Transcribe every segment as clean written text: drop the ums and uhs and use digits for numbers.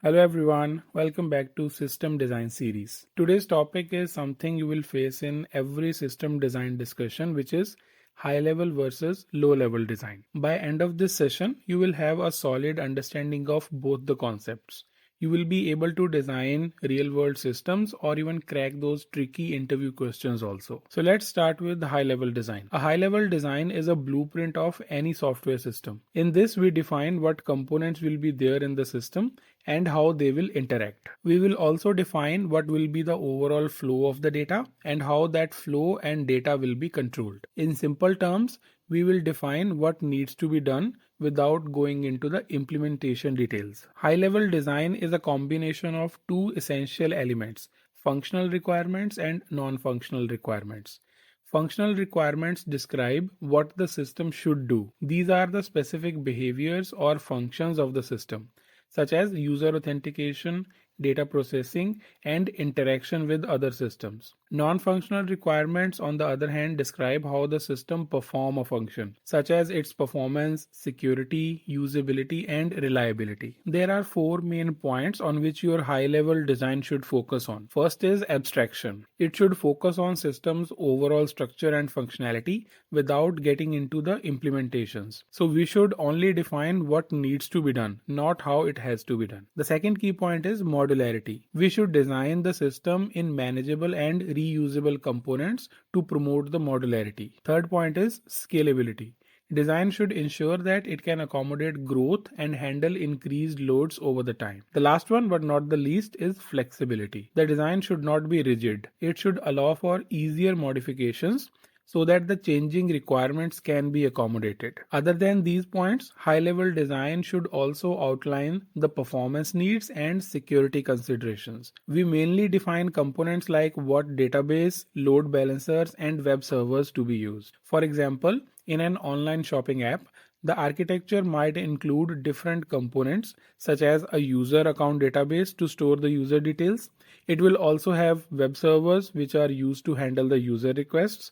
Hello everyone, welcome back to System Design series. Today's topic is something you will face in every system design discussion, which is high level versus low level design. By end of this session, you will have a solid understanding of both the concepts. You will be able to design real world systems or even crack those tricky interview questions also. So let's start with high level design. A high level design is a blueprint of any software system. In this, we define what components will be there in the system and how they will interact. We will also define what will be the overall flow of the data and how that flow and data will be controlled. In simple terms, we will define what needs to be done without going into the implementation details. High level design is a combination of two essential elements: functional requirements and non-functional requirements. Functional requirements describe what the system should do. These are the specific behaviors or functions of the system, such as user authentication, data processing, and interaction with other systems. Non-functional requirements, on the other hand, describe how the system performs a function, such as its performance, security, usability, and reliability. There are four main points on which your high-level design should focus on. First is abstraction. It should focus on system's overall structure and functionality without getting into the implementations. So we should only define what needs to be done, not how it has to be done. The second key point is modularity. We should design the system in manageable and reusable components to promote the modularity. Third point is scalability. Design should ensure that it can accommodate growth and handle increased loads over the time. The last one, but not the least, is flexibility. The design should not be rigid. It should allow for easier modifications so that the changing requirements can be accommodated. Other than these points, high-level design should also outline the performance needs and security considerations. We mainly define components like what database, load balancers, and web servers to be used. For example, in an online shopping app, the architecture might include different components such as a user account database to store the user details. It will also have web servers which are used to handle the user requests.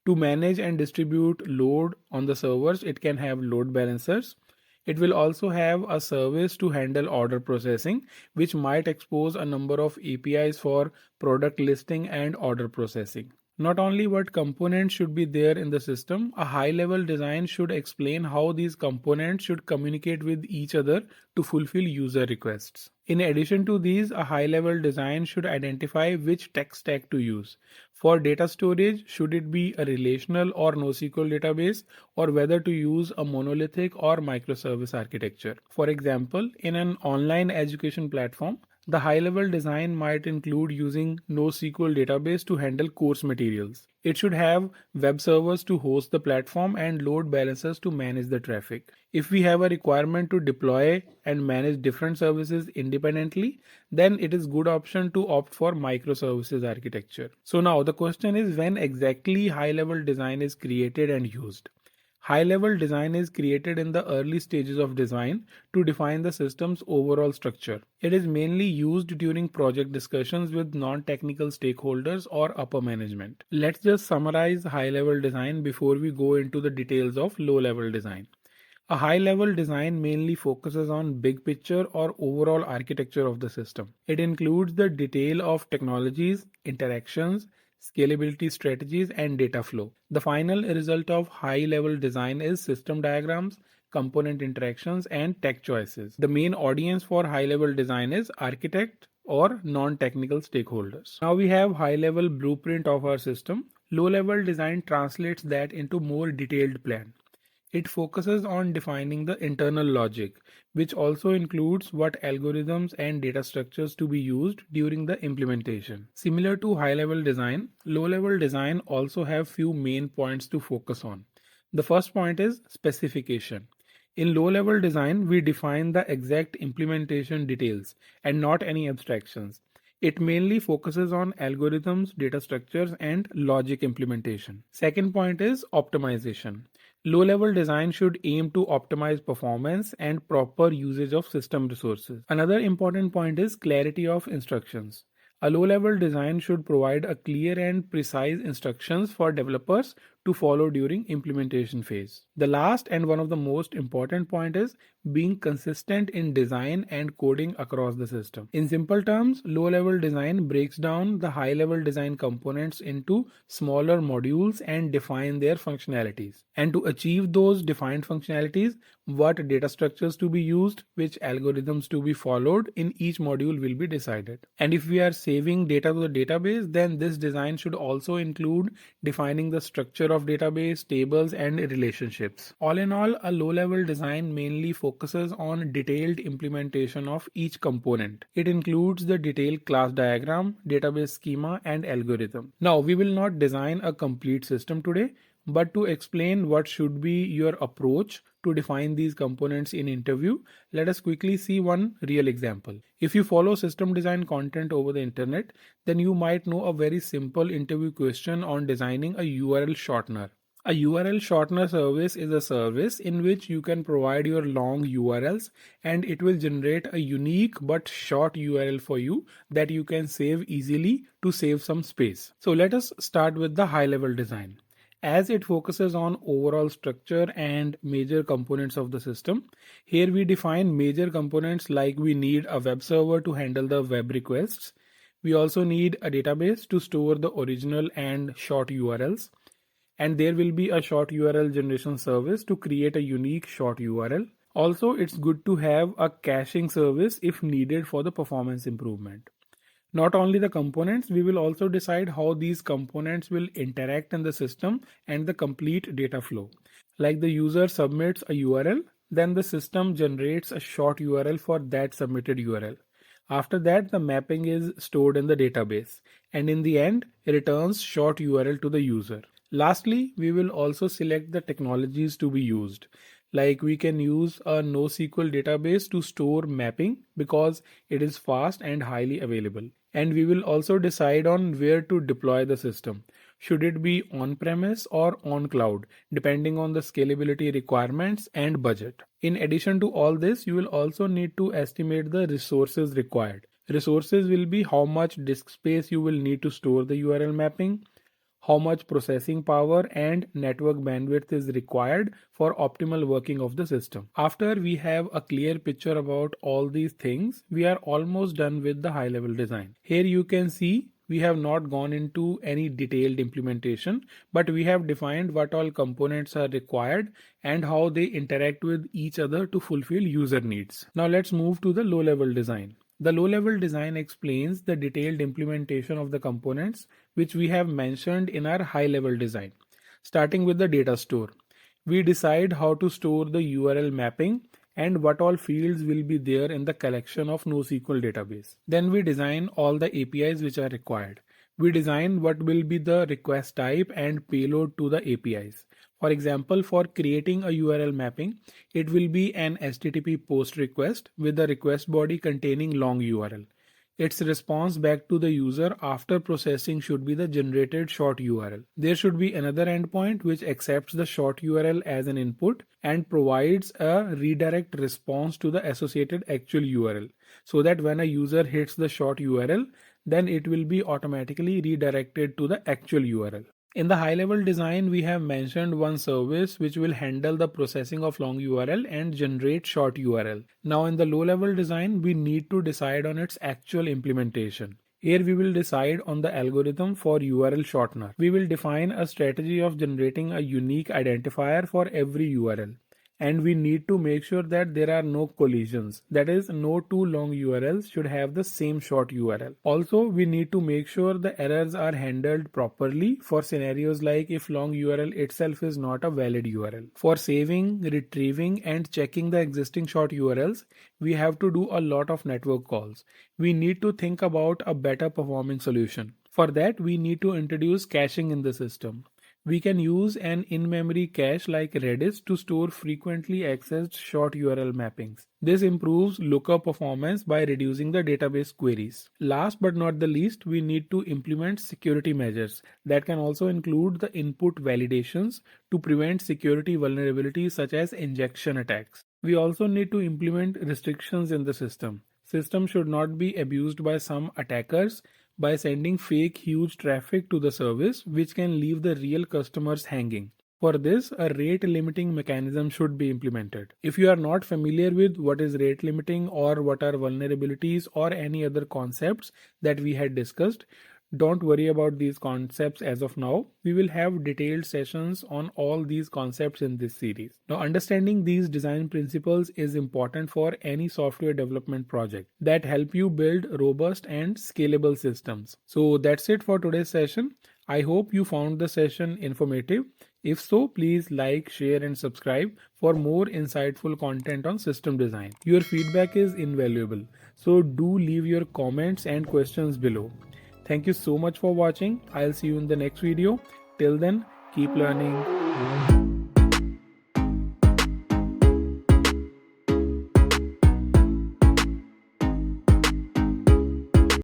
To manage and distribute load on the servers, it can have load balancers. It will also have a service to handle order processing, which might expose a number of APIs for product listing and order processing. Not only what components should be there in the system, a high-level design should explain how these components should communicate with each other to fulfill user requests. In addition to these, a high-level design should identify which tech stack to use. For data storage, should it be a relational or NoSQL database, or whether to use a monolithic or microservice architecture. For example, in an online education platform, the high-level design might include using NoSQL database to handle course materials. It should have web servers to host the platform and load balancers to manage the traffic. If we have a requirement to deploy and manage different services independently, then it is a good option to opt for microservices architecture. So now the question is, when exactly high-level design is created and used? High-level design is created in the early stages of design to define the system's overall structure. It is mainly used during project discussions with non-technical stakeholders or upper management. Let's just summarize high-level design before we go into the details of low-level design. A high-level design mainly focuses on big picture or overall architecture of the system. It includes the detail of technologies, interactions, scalability strategies, and data flow. The final result of high-level design is system diagrams, component interactions, and tech choices. The main audience for high-level design is architect or non-technical stakeholders. Now we have high-level blueprint of our system. Low-level design translates that into more detailed plan. It focuses on defining the internal logic, which also includes what algorithms and data structures to be used during the implementation. Similar to high-level design, low-level design also have few main points to focus on. The first point is specification. In low-level design, we define the exact implementation details and not any abstractions. It mainly focuses on algorithms, data structures, and logic implementation. Second point is optimization. Low-level design should aim to optimize performance and proper usage of system resources. Another important point is clarity of instructions. A low-level design should provide a clear and precise instructions for developers to follow during implementation phase. The last and one of the most important point is being consistent in design and coding across the system. In simple terms, low-level design breaks down the high-level design components into smaller modules and define their functionalities. And to achieve those defined functionalities, what data structures to be used, which algorithms to be followed in each module will be decided. And if we are saving data to the database, then this design should also include defining the structure of database, tables, and relationships. All in all, a low-level design mainly focuses on detailed implementation of each component. It includes the detailed class diagram, database schema, and algorithm. Now, we will not design a complete system today, but to explain what should be your approach to define these components in interview, let us quickly see one real example. If you follow system design content over the internet, then you might know a very simple interview question on designing a URL shortener. A URL shortener service is a service in which you can provide your long URLs and it will generate a unique but short URL for you that you can save easily to save some space. So let us start with the high level design. As it focuses on overall structure and major components of the system, here we define major components like we need a web server to handle the web requests. We also need a database to store the original and short URLs. And there will be a short URL generation service to create a unique short URL. Also, it's good to have a caching service if needed for the performance improvement. Not only the components, we will also decide how these components will interact in the system and the complete data flow. Like the user submits a URL, then the system generates a short URL for that submitted URL. After that, the mapping is stored in the database, and in the end, it returns short URL to the user. Lastly, we will also select the technologies to be used. Like we can use a NoSQL database to store mapping because it is fast and highly available. And we will also decide on where to deploy the system. Should it be on-premise or on cloud, depending on the scalability requirements and budget. In addition to all this, you will also need to estimate the resources required. Resources will be how much disk space you will need to store the URL mapping, how much processing power and network bandwidth is required for optimal working of the system. After we have a clear picture about all these things, we are almost done with the high level design. Here you can see we have not gone into any detailed implementation, but we have defined what all components are required and how they interact with each other to fulfill user needs. Now let's move to the low level design. The low-level design explains the detailed implementation of the components which we have mentioned in our high-level design. Starting with the data store, we decide how to store the URL mapping and what all fields will be there in the collection of NoSQL database. Then we design all the APIs which are required. We design what will be the request type and payload to the APIs. For example, for creating a URL mapping, it will be an HTTP post request with the request body containing long URL. Its response back to the user after processing should be the generated short URL. There should be another endpoint which accepts the short URL as an input and provides a redirect response to the associated actual URL, so that when a user hits the short URL, then it will be automatically redirected to the actual URL. In the high-level design, we have mentioned one service which will handle the processing of long URL and generate short URL. Now in the low-level design, we need to decide on its actual implementation. Here we will decide on the algorithm for URL shortener. We will define a strategy of generating a unique identifier for every URL. And we need to make sure that there are no collisions. That is, no two long URLs should have the same short URL. Also, we need to make sure the errors are handled properly for scenarios like if long URL itself is not a valid URL. For saving, retrieving, and checking the existing short URLs, we have to do a lot of network calls. We need to think about a better performing solution. For that, we need to introduce caching in the system. We can use an in-memory cache like Redis to store frequently accessed short URL mappings. This improves lookup performance by reducing the database queries. Last but not the least, we need to implement security measures that can also include the input validations to prevent security vulnerabilities such as injection attacks. We also need to implement restrictions in the system. System should not be abused by some attackers. by sending fake huge traffic to the service, which can leave the real customers hanging. For this, a rate limiting mechanism should be implemented. If you are not familiar with what is rate limiting or what are vulnerabilities or any other concepts that we had discussed, don't worry about these concepts as of now. We will have detailed sessions on all these concepts in this series. Now, understanding these design principles is important for any software development project that help you build robust and scalable systems. So that's it for today's session. I hope you found the session informative. If so, please like, share and subscribe for more insightful content on system design. Your feedback is invaluable, so do leave your comments and questions below. Thank you so much for watching. I'll see you in the next video. Till then, keep learning.